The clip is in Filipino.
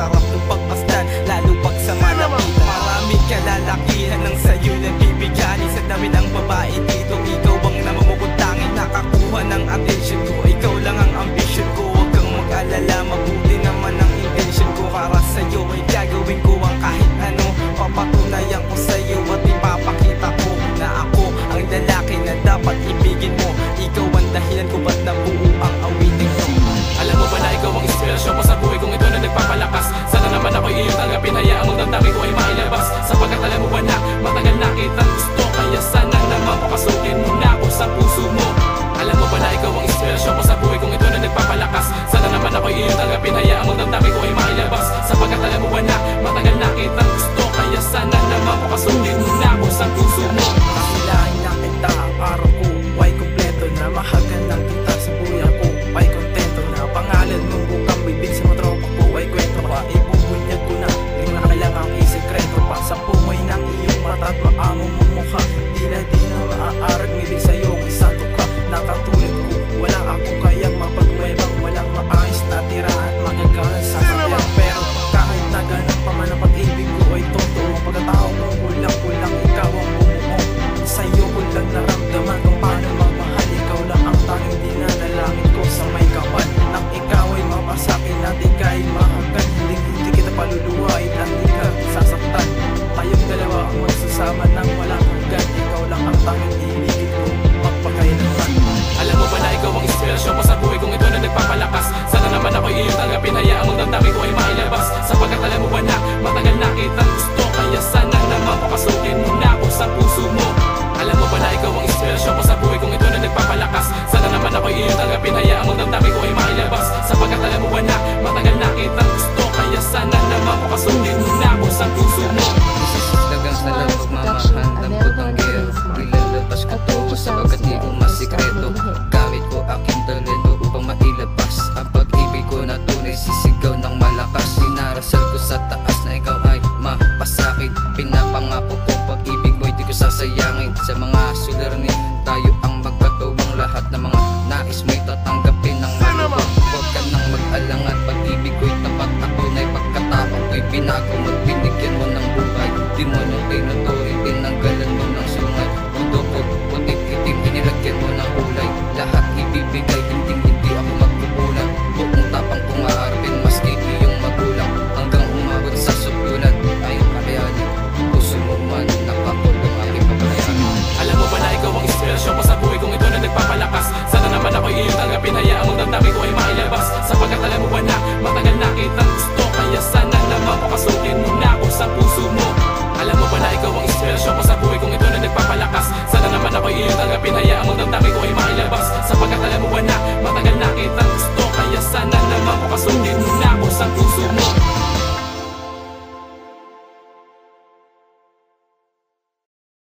sarap ng pagmasdan, lalo pag sa malapitan. Maraming kalalakihan ng sa'yo nagbibigyan. Sa dami ng babae dito, ikaw ang namumukutangin, nakakuha ng attention ko. Ikaw lang ang ambisyon ko, huwag kang mag-alala, mabuti naman ang intention ko. Para sa'yo ay gagawin ko ang kahit ano. Papatunayan ko sa'yo at ipapakita ko na ako ang lalaki na dapat ibigin mo. Ikaw ang dahilan ko ba't nabuo ang awitin ko. Alam mo ba na ikaw ang inspirasyon ko sa buhay kong ito na nagpapalakas? Sana naman ako'y iyong tanggapin, hayaan mong damdamin ko ay mailabas. Sapagkat alam mo ba na matagal na kitang gusto, kaya sana naman papasukin mo na ako sa puso mo. Alam mo ba na ikaw ang inspirasyon ko sa buhay kong ito na nagpapalakas? Sana naman ako'y iyong tanggapin, hayaan mong damdamin ko ay mailabas. Sapagkat alam mo ba na matagal na kitang gusto, kaya sana naman papasukin mo na ako sa puso mo. Kasilahin na kita, araw ko ay kompleto na mahagan ng kita sa buhay ko ay kontento na pangalan mo bukang bibig sa mga tropa ko ay kwento pa. Ibubunyag ko na, di mo na kailangang isekreto pa. Sa pumoy ng iyong mata at maamo mong mukha, di na maaarag milig sa'yo ang isang tukha. Nakatulad ko, wala akong kayang mapagwebang, walang maayos na tira at magagalan sa kanya. Pero kahit na ganun pa man ang pag-ibig ko ay totoo, pagkatao mo kulang-kulang ikaw ang bumuo. Sa'yo ko lang naramdaman kung paano mamahal. Ikaw lang ang tanging dinanalangin ko sa may kapal. Nang ikaw ay mapasakin at ika'y mahagan, hindi kita paluluwain at hindi ka sasaktan. Tayong dalawa ang magsasama nang walang hanggan. Ikaw lang ang tanging ibigin ko magpakailanman. Alam mo ba na ikaw ang inspirasyon ko sa buhay kong ito na nagpapalakas? Sana naman ako'y iyong tanggapin, hayaan mong damdamin ko ay